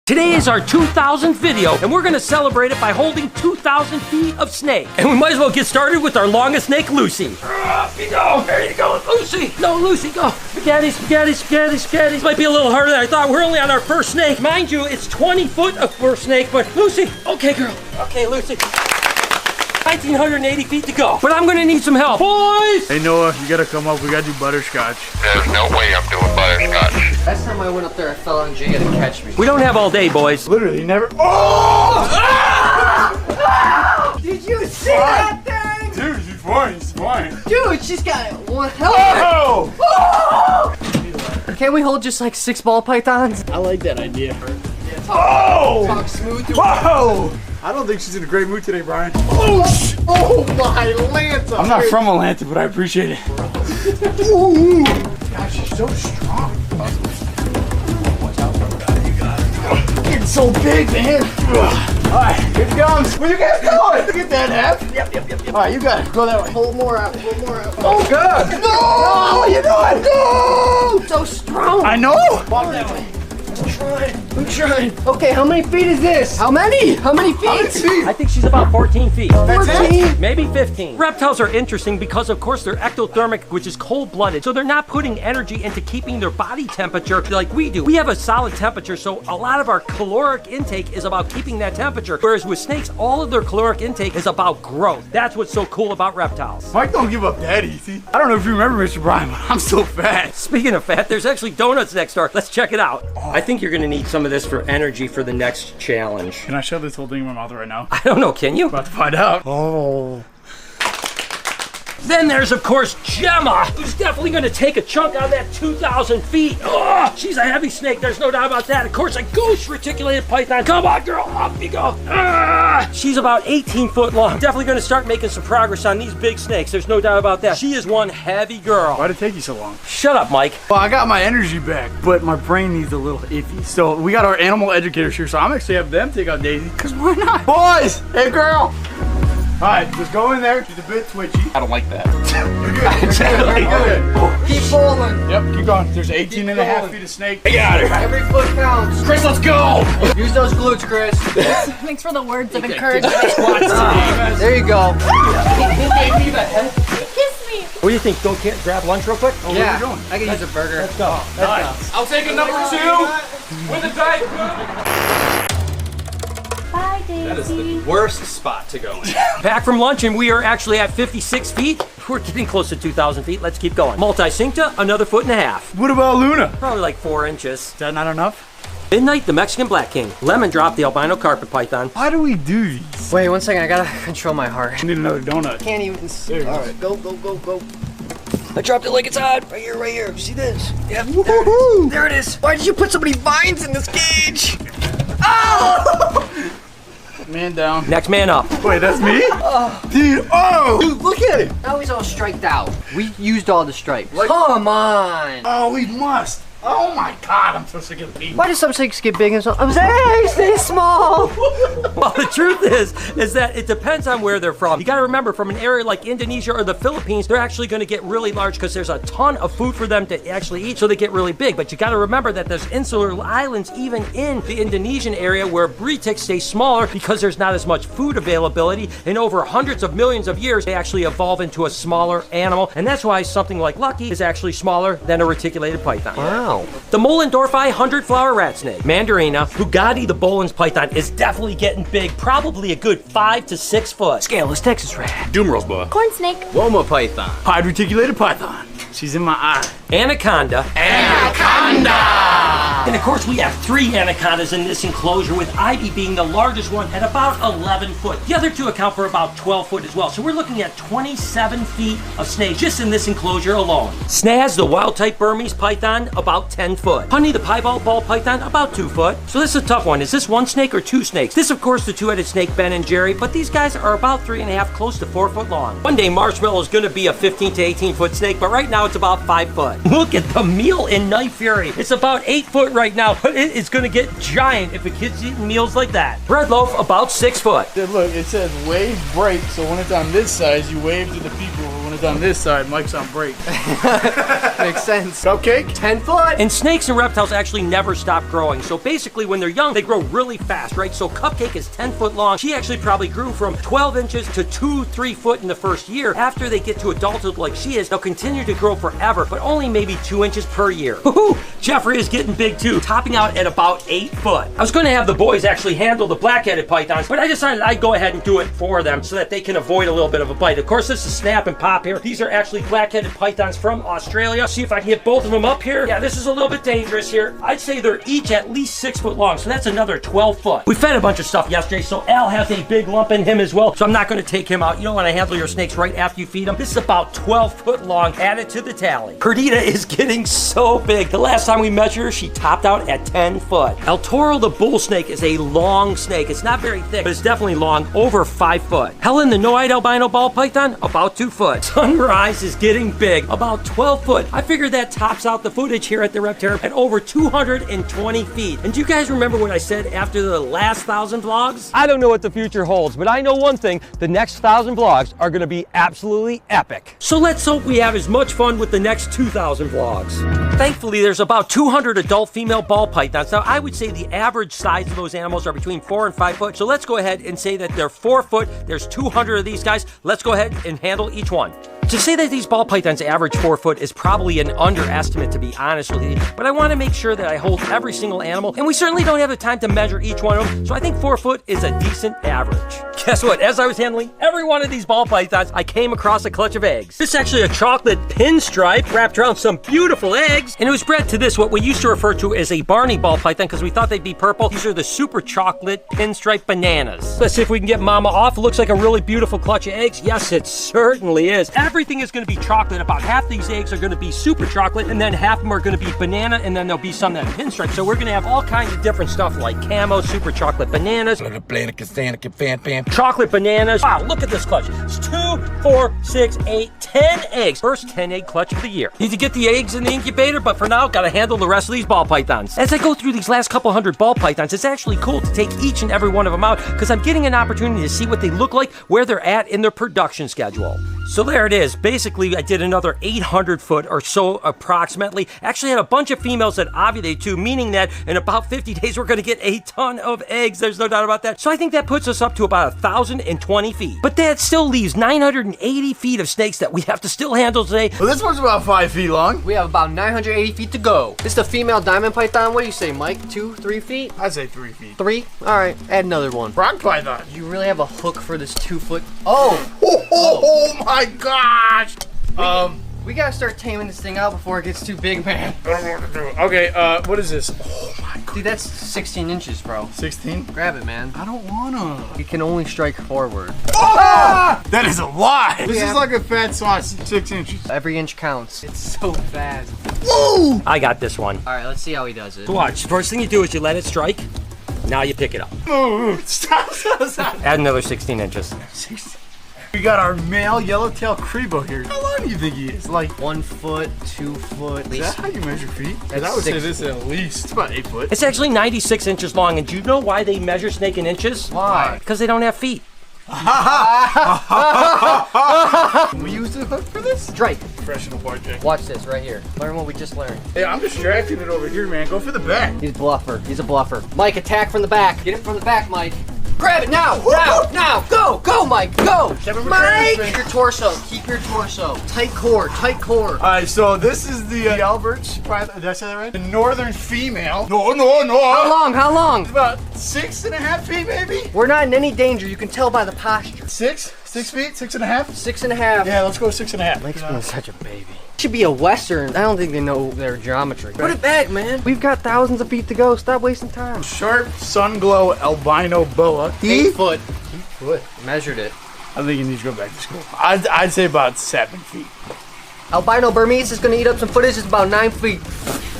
Today is our 2,000th video, and we're gonna celebrate it by holding 2,000 feet of snake. And we might as well get started with our longest snake, Lucy. Off you go, there you go, Lucy. No, Lucy, go. Spaghetti, spaghetti, spaghetti, spaghetti. This might be a little harder than I thought. We're only on our first snake. Mind you, it's 20 foot of first snake, but Lucy, okay, girl. Okay, Lucy. 1,980 feet to go, but I'm gonna need some help. Boys! Hey Noah, you gotta come up, we gotta do butterscotch. There's no way I'm doing butterscotch. Last time I went up there, I fell on Jay to catch me. We don't have all day, boys. Literally never. Oh! Did you see that thing? Dude, she's fine, she's fine. Dude, she's got one hell of Oh! Can't we hold just like 6 ball pythons? I like that idea. Oh! Talk smooth to Whoa! I don't think she's in a great mood today, Brian. Oh my Lanta! I'm not from Atlanta, but I appreciate it. Ooh. God, she's so strong. Watch out, bro. You got it. Getting so big, man. All right, here it comes. Where you guys going? Get that half. Yep. All right, you got it. Go that way. Pull more out, pull more out. Oh, God. No! What are you doing? No! So strong. I know. Walk that way. I'm trying. Okay, how many feet is this? How many? How many feet? I think she's about 14 feet. 14? Maybe 15. Reptiles are interesting because, of course, they're ectothermic, which is cold-blooded. So they're not putting energy into keeping their body temperature like we do. We have a solid temperature, so a lot of our caloric intake is about keeping that temperature. Whereas with snakes, all of their caloric intake is about growth. That's what's so cool about reptiles. Mike don't give up that easy. I don't know if you remember, Mr. Brian, but I'm so fat. Speaking of fat, there's actually donuts next door. Let's check it out. I think you're gonna need some of this for energy for the next challenge. Can I shove this whole thing in my mouth right now? I don't know, can you? About to find out. Oh. Then there's, of course, Gemma, who's definitely going to take a chunk out of that 2,000 feet. Oh, she's a heavy snake. There's no doubt about that. Of course, a ghost reticulated python. Come on, girl. Up you go. She's about 18 foot long. Definitely going to start making some progress on these big snakes. There's no doubt about that. She is one heavy girl. Why'd it take you so long? Shut up, Mike. Well, I got my energy back, but my brain needs a little iffy. So we got our animal educators here, so I'm actually have them take out Daisy, because why not? Boys, hey girl. All right, just go in there. She's a bit twitchy. I don't like that. You're good. You're good. Keep pulling. Yep, keep going. There's 18 and a half feet of snake. I got her. Every foot counts. Chris, let's go. Use those glutes, Chris. Thanks for the words of encouragement. There you go. Kiss me. What do you think? Go grab lunch real quick? Oh, where are we going? I can use a burger. Let's go. Nice. I'll take a number 2 with a Diet Coke. Bye, Daisy. Worst spot to go in. Back from lunch, and we are actually at 56 feet. We're getting close to 2,000 feet. Let's keep going. Multi-cincta, another 1.5 feet. What about Luna? Probably like 4 inches. Is that not enough? Midnight, the Mexican Black King. Lemon Drop, the albino carpet python. Why do we do these? Wait 1 second, I gotta control my heart. I need another donut. Can't even see. There you go. Alright, go. I dropped it like it's hot. Right here. See this? Yep, there it is. Why did you put so many vines in this cage? Oh! Man down. Next man up. Wait, that's me? Dude, Dude, look at it. Now he's all striped out. We used all the stripes. Come on. Oh, we must. Oh my God, I'm so sick of the people. Why do some snakes get big and some? I'm saying, hey, stay small. Well, the truth is that it depends on where they're from. You gotta remember, from an area like Indonesia or the Philippines, they're actually gonna get really large because there's a ton of food for them to actually eat, so they get really big. But you gotta remember that there's insular islands even in the Indonesian area where breed ticks stay smaller because there's not as much food availability, and over hundreds of millions of years, they actually evolve into a smaller animal, and that's why something like Lucky is actually smaller than a reticulated python. Wow. The Moellendorffi 100-flower rat snake. Mandarina, Bugatti the Boelen's python is definitely getting big, probably a good 5 to 6 foot. Scaleless Texas rat. Dumerals, boy. Corn snake. Loma python. Pied reticulated python. She's in my eye. Anaconda. And of course, we have 3 anacondas in this enclosure, with Ivy being the largest one at about 11 foot. The other 2 account for about 12 foot as well. So we're looking at 27 feet of snakes just in this enclosure alone. Snaz, the wild-type Burmese python, about 10 foot. Honey, the piebald ball python, about 2 foot. So this is a tough one. Is this 1 snake or 2 snakes? This, of course, the 2-headed snake, Ben and Jerry, but these guys are about 3.5, close to 4 foot long. One day, Marshmallow is gonna be a 15 to 18 foot snake, but right now it's about 5 foot. Look at the meal in Night Fury. It's about 8 foot right now, but it is gonna get giant if it keeps eating meals like that. Bread loaf, about 6 foot. Look, it says wave break, so when it's on this size, you wave to the people. When But on this side, Mike's on break. Makes sense. Cupcake? 10 foot. And snakes and reptiles actually never stop growing. So basically when they're young, they grow really fast, right? So Cupcake is 10 foot long. She actually probably grew from 12 inches to 2-3 foot in the first year. After they get to adulthood like she is, they'll continue to grow forever, but only maybe 2 inches per year. Woohoo! Jeffrey is getting big too, topping out at about 8 foot. I was going to have the boys actually handle the black-headed pythons, but I decided I'd go ahead and do it for them so that they can avoid a little bit of a bite. Of course, this is Snap and Pop here. These are actually black-headed pythons from Australia. See if I can get both of them up here. Yeah, this is a little bit dangerous here. I'd say they're each at least 6 foot long, so that's another 12 foot. We fed a bunch of stuff yesterday, so Al has a big lump in him as well, so I'm not going to take him out. You don't want to handle your snakes right after you feed them. This is about 12 foot long. Add it to the tally. Perdita is getting so big. The last time we measured her, she topped out at 10 foot. El Toro the bull snake is a long snake. It's not very thick, but it's definitely long, over 5 foot. Helen the no-eyed albino ball python, about 2 foot. Sunrise is getting big, about 12 foot. I figured that tops out the footage here at the Reptarium at over 220 feet. And do you guys remember what I said after the last 1,000 vlogs? I don't know what the future holds, but I know one thing, the next 1,000 vlogs are gonna be absolutely epic. So let's hope we have as much fun with the next 2,000 vlogs. Thankfully, there's about 200 adult female ball pythons. Now, I would say the average size of those animals are between 4 and 5 foot. So let's go ahead and say that they're 4 foot. There's 200 of these guys. Let's go ahead and handle each one. To say that these ball pythons average 4 foot is probably an underestimate, to be honest with you, but I want to make sure that I hold every single animal, and we certainly don't have the time to measure each one of them, so I think 4 foot is a decent average. Guess what? As I was handling every one of these ball pythons, I came across a clutch of eggs. This is actually a chocolate pinstripe wrapped around some beautiful eggs, and it was bred to this, what we used to refer to as a Barney ball python, because we thought they'd be purple. These are the super chocolate pinstripe bananas. Let's see if we can get mama off. It looks like a really beautiful clutch of eggs. Yes, it certainly is. Everything is going to be chocolate. About half these eggs are going to be super chocolate, and then half of them are going to be banana, and then there'll be some that are pinstripe. So we're going to have all kinds of different stuff like camo, super chocolate bananas, chocolate bananas. Wow, look at this clutch. It's 2, 4, 6, 8, 10 eggs. First 10 egg clutch of the year. Need to get the eggs in the incubator, but for now, got to handle the rest of these ball pythons. As I go through these last couple hundred ball pythons, it's actually cool to take each and every one of them out because I'm getting an opportunity to see what they look like, where they're at in their production schedule. So there it is. Basically, I did another 800 foot or so approximately. Actually had a bunch of females that ovulated too, meaning that in about 50 days, we're going to get a ton of eggs. There's no doubt about that. So I think that puts us up to about 1,020 feet. But that still leaves 980 feet of snakes that we have to still handle today. Well, this one's about 5 feet long. We have about 980 feet to go. This is the female diamond python. What do you say, Mike? 2, 3 feet? I'd say 3 feet. 3? All right, add another one. Rock python. You really have a hook for this 2 foot? Oh my gosh. We gotta start taming this thing out before it gets too big, man. I don't know what to do. Okay, what is this? Oh my god. Dude, that's 16 inches, bro. 16? Grab it, man. I don't wanna. You can only strike forward. Oh! That is a lie. This Yeah. is like a fat sausage, 6 inches. Every inch counts. It's so fast. Woo! I got this one. All right, let's see how he does it. Watch. First thing you do is you let it strike. Now you pick it up. Stop. Add another 16 inches. We got our male yellowtail crebo here. How long do you think he is? Like, 1 foot, 2 foot, at is that least. how you measure feet? 'Cause That's I would say 6 this at least. It's about 8 foot. It's actually 96 inches long, and do you know why they measure snake in inches? Why? Because they don't have feet. Can we use the hook for this? Drake, Fresh in the bar, Jake. watch this right here. Learn what we just learned. Hey, I'm distracting it over here, man. Go for the back. He's a bluffer. He's a bluffer. Mike, attack from the back. Get it from the back, Mike. Grab it now! Now! Go, Mike, go! Mike! Keep your torso. Keep your torso. Tight core. All right, so this is the Albert's. Did I say that right? The northern female. No. How long? It's about 6.5 feet, maybe. We're not in any danger. You can tell by the posture. 6 feet, 6.5. 6.5. Yeah, let's go 6.5. Mike's being such a baby. Should be a Western. I don't think they know their geometry. Put it back, man. We've got thousands of feet to go. Stop wasting time. Sharp sun glow albino boa. 8 foot. 8 foot. Measured it. I think he needs to go back to school. I'd say about 7 feet. Albino Burmese is gonna eat up some footage. It's about 9 feet.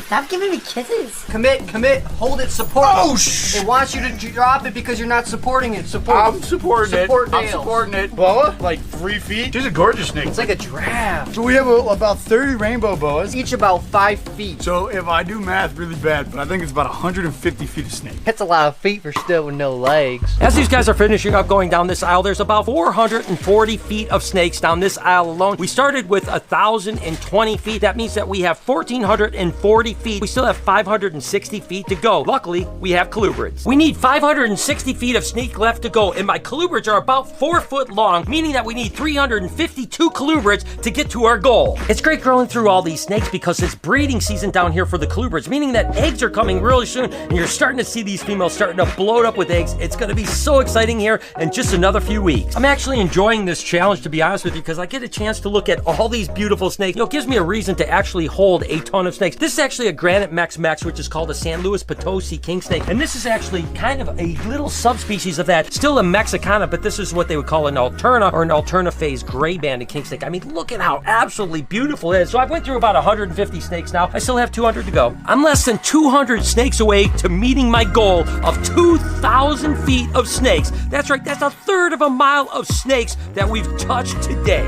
Stop giving me kisses. Commit, hold it, support. Oh, It wants you to drop it because you're not supporting it. Support. I'm supporting Support it. I'm nails. supporting it. Boa, like 3 feet. She's a gorgeous snake. It's like a giraffe. So we have about 30 rainbow boas. Each about 5 feet. So if I do math really bad, but I think it's about 150 feet of snake. That's a lot of feet for still with no legs. As these guys are finishing up going down this aisle, there's about 440 feet of snakes down this aisle alone. We started with 1,020 feet. That means that we have 1,440 feet. We still have 560 feet to go. Luckily, we have colubrids. We need 560 feet of snake left to go, and my colubrids are about 4 foot long, meaning that we need 352 colubrids to get to our goal. It's great growing through all these snakes because it's breeding season down here for the colubrids, meaning that eggs are coming really soon, and you're starting to see these females starting to bloat up with eggs. It's going to be so exciting here in just another few weeks. I'm actually enjoying this challenge, to be honest with you, because I get a chance to look at all these beautiful snakes. You know, it gives me a reason to actually hold a ton of snakes. This is actually a granite Mex, which is called a San Luis Potosi king snake, and this is actually kind of a little subspecies of that. Still a Mexicana, but this is what they would call an alterna or an alterna phase gray banded king snake. I mean, look at how absolutely beautiful it is. So I've went through about 150 snakes now. I still have 200 to go. I'm less than 200 snakes away to meeting my goal of 2,000 feet of snakes. That's right, that's a third of a mile of snakes that we've touched today.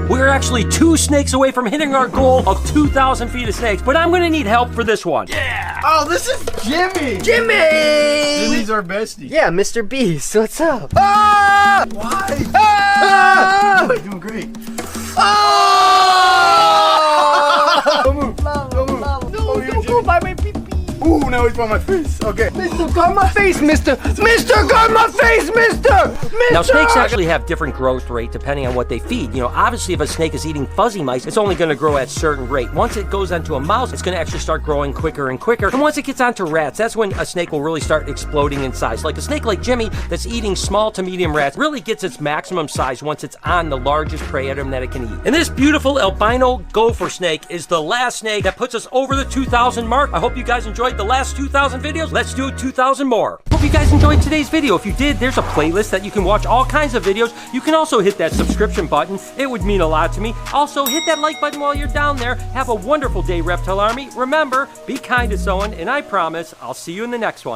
We're actually 2 snakes away from hitting our goal of 2,000 feet of snakes, but I'm gonna need help for this one. Yeah! Oh, this is Jimmy! Jimmy's our bestie. Yeah, Mr. Beast, what's up? Ah! Why? Ah! You're doing great. Ah! Don't move. Don't move. Don't go by my pee-pee. Ooh, now he's by my face. Okay. Mr. Guard my face, Mr. Guard my face, Mr. Now, snakes actually have different growth rate depending on what they feed. You know, obviously, if a snake is eating fuzzy mice, it's only going to grow at a certain rate. Once it goes onto a mouse, it's going to actually start growing quicker and quicker. And once it gets onto rats, that's when a snake will really start exploding in size. Like a snake like Jimmy that's eating small to medium rats really gets its maximum size once it's on the largest prey item that it can eat. And this beautiful albino gopher snake is the last snake that puts us over the 2,000 mark. I hope you guys enjoyed the last 2,000 videos. Let's do 2,000 more. Hope you guys enjoyed today's video. If you did, there's a playlist that you can watch all kinds of videos. You can also hit that subscription button. It would mean a lot to me. Also, hit that like button while you're down there. Have a wonderful day, Reptile Army. Remember, be kind to someone, and I promise I'll see you in the next one.